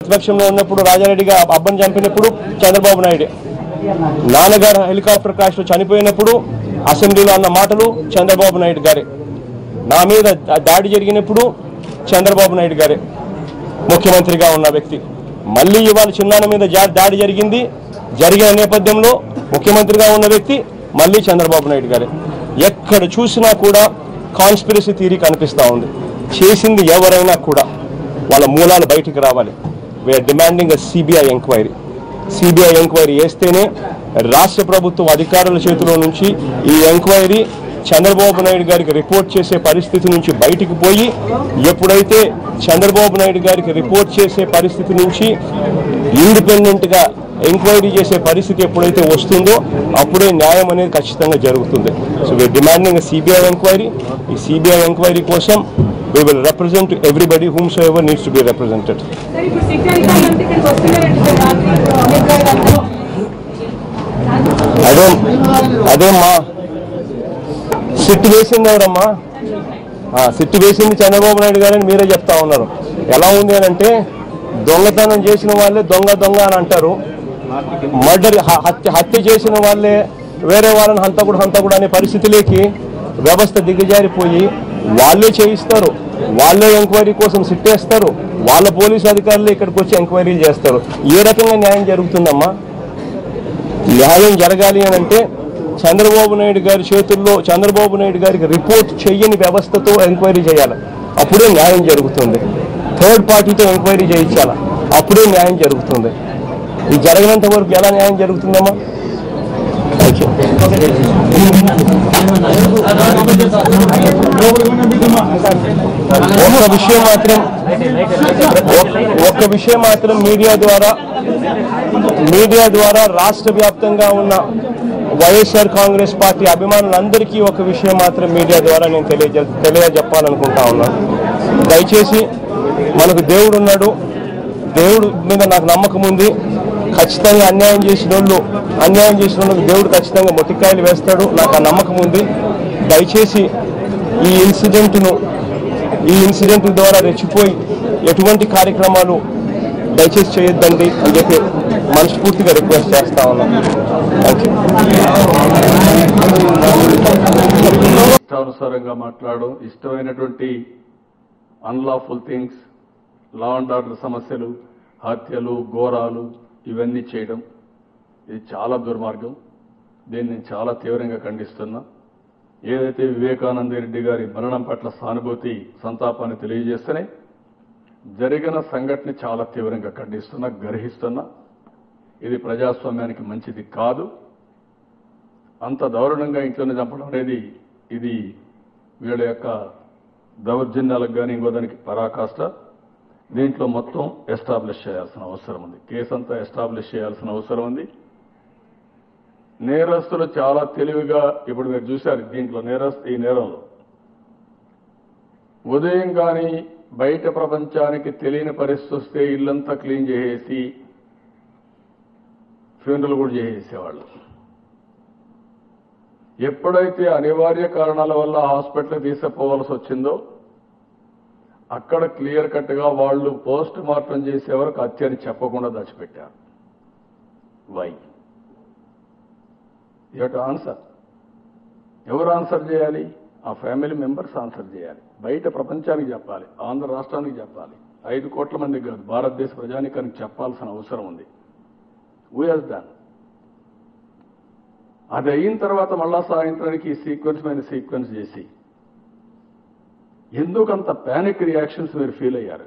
ప్రతిపక్షంలో ఉన్నప్పుడు రాజారెడ్డిగా అబ్బని చంపినప్పుడు చంద్రబాబు నాయుడు, నాన్నగారు హెలికాప్టర్ క్రాష్లో చనిపోయినప్పుడు అసెంబ్లీలో అన్న మాటలు చంద్రబాబు నాయుడు గారే, నా మీద దాడి జరిగినప్పుడు చంద్రబాబు నాయుడు గారే ముఖ్యమంత్రిగా ఉన్న వ్యక్తి. మళ్ళీ ఇవాళ చిన్నాన్న మీద దాడి జరిగిన నేపథ్యంలో ముఖ్యమంత్రిగా ఉన్న వ్యక్తి మళ్ళీ చంద్రబాబు నాయుడు గారే. ఎక్కడ చూసినా కూడా కాన్స్పిరసీ థియరీ కనిపిస్తూ ఉంది. చేసింది ఎవరైనా కూడా వాళ్ళ మూలాలు బయటికి రావాలి. వీఆర్ డిమాండింగ్ ఎ సిబిఐ ఎంక్వైరీ. సిబిఐ ఎంక్వైరీ చేస్తేనే రాష్ట్ర ప్రభుత్వం అధికారుల చేతిలో నుంచి ఈ ఎంక్వైరీ చంద్రబాబు నాయుడు గారికి రిపోర్ట్ చేసే పరిస్థితి నుంచి బయటికి పోయి, ఎప్పుడైతే చంద్రబాబు నాయుడు గారికి రిపోర్ట్ చేసే పరిస్థితి నుంచి ఇండిపెండెంట్గా ఎంక్వైరీ చేసే పరిస్థితి ఎప్పుడైతే వస్తుందో అప్పుడే న్యాయం అనేది ఖచ్చితంగా జరుగుతుంది. So we are demanding CBI enquiry. ఈ సిబిఐ ఎంక్వైరీ కోసం we will represent everybody whomsoever needs to be represented. అదేమ్మా సిట్టు వేసింది ఎవరమ్మా? సిట్టు వేసింది చంద్రబాబు నాయుడు గారని మీరే చెప్తా ఉన్నారు. ఎలా ఉంది అని అంటే, దొంగతనం చేసిన వాళ్ళే దొంగ అని అంటారు, మర్డర్ హత్య చేసిన వాళ్ళే వేరే వాళ్ళని హంతకుడు అనే పరిస్థితిలోకి వ్యవస్థ దిగజారిపోయి వాళ్ళే చేయిస్తారు, వాళ్ళే ఎంక్వైరీ కోసం సిట్టేస్తారు, వాళ్ళ పోలీసు అధికారులు ఇక్కడికి వచ్చి ఎంక్వైరీలు చేస్తారు. ఏ రకంగా న్యాయం జరుగుతుందమ్మా? న్యాయం జరగాలి అని అంటే చంద్రబాబు నాయుడు గారి చేతుల్లో చంద్రబాబు నాయుడు గారికి రిపోర్ట్ చెయ్యని వ్యవస్థతో ఎంక్వైరీ చేయాలి, అప్పుడే న్యాయం జరుగుతుంది. థర్డ్ పార్టీతో ఎంక్వైరీ చేయించాలి, అప్పుడే న్యాయం జరుగుతుంది. ఇది జరగనంత వరకు ఎలా న్యాయం జరుగుతుందమ్మా? ఒక్క విషయం మాత్రం మీడియా ద్వారా రాష్ట్ర వ్యాప్తంగా ఉన్న వైఎస్ఆర్ కాంగ్రెస్ పార్టీ అభిమానులందరికీ ఒక విషయం మాత్రం మీడియా ద్వారా నేను తెలియజెప్పాలనుకుంటా ఉన్నాను. దయచేసి మనకు దేవుడు ఉన్నాడు, దేవుడు మీద నాకు నమ్మకం ఉంది. ఖచ్చితంగా అన్యాయం చేసిన వాళ్ళకి దేవుడు ఖచ్చితంగా మొట్టికాయలు వేస్తాడు, నాకు ఆ నమ్మకం ఉంది. దయచేసి ఈ ఇన్సిడెంట్ ద్వారా రెచ్చిపోయి ఎటువంటి కార్యక్రమాలు దయచేసి చేయొద్దండి అని చెప్పి మనస్ఫూర్తిగా రిక్వెస్ట్ చేస్తా ఉన్నాను. ఇష్టానుసారంగా మాట్లాడడం, ఇష్టమైనటువంటి unlawful things, law and order సమస్యలు, హత్యలు, ఘోరాలు ఇవన్నీ చేయడం ఇది చాలా దుర్మార్గం. దీన్ని నేను చాలా తీవ్రంగా ఖండిస్తున్నా. ఏదైతే వివేకానంద రెడ్డి గారి మరణం పట్ల సానుభూతి, సంతాపాన్ని తెలియజేస్తేనే జరిగిన సంఘటన చాలా తీవ్రంగా ఖండిస్తున్నా, గర్హిస్తున్నా. ఇది ప్రజాస్వామ్యానికి మంచిది కాదు. అంత దారుణంగా ఇంట్లోనే చంపడం అనేది ఇది వీళ్ళ యొక్క దౌర్జన్యాలకు కానీ ఇంకో దానికి పరాకాష్ట. దీంట్లో మొత్తం ఎస్టాబ్లిష్ చేయాల్సిన అవసరం ఉంది, కేసు అంతా ఎస్టాబ్లిష్ చేయాల్సిన అవసరం ఉంది. నేరస్తులు చాలా తెలివిగా, ఇప్పుడు మీరు చూశారు దీంట్లో ఈ నేరంలో ఉదయం కానీ బయట ప్రపంచానికి తెలియని పరిస్థితి వస్తే ఇల్లంతా క్లీన్ చేసేసి ఫ్యూనరల్ కూడా చేసేసేవాళ్ళు. ఎప్పుడైతే అనివార్య కారణాల వల్ల హాస్పిటల్ తీసుకుపోవాల్సి వచ్చిందో అక్కడ క్లియర్ కట్గా వాళ్ళు పోస్ట్ మార్టం చేసే వరకు హత్యని చెప్పకుండా దాచిపెట్టారు. Why? You have to answer. ఎవరు ఆన్సర్ చేయాలి? ఆ ఫ్యామిలీ మెంబర్స్ ఆన్సర్ చేయాలి, బయట ప్రపంచానికి చెప్పాలి, ఆంధ్ర రాష్ట్రానికి చెప్పాలి, 5 కోట్ల మందికి కాదు భారతదేశ ప్రజానికానికి చెప్పాల్సిన అవసరం ఉంది. Who has done? అది అయిన తర్వాత మళ్ళా సాయంత్రానికి సీక్వెన్స్ చేసి ఎందుకంత ప్యానిక్ రియాక్షన్స్ మీరు ఫీల్ అయ్యారు?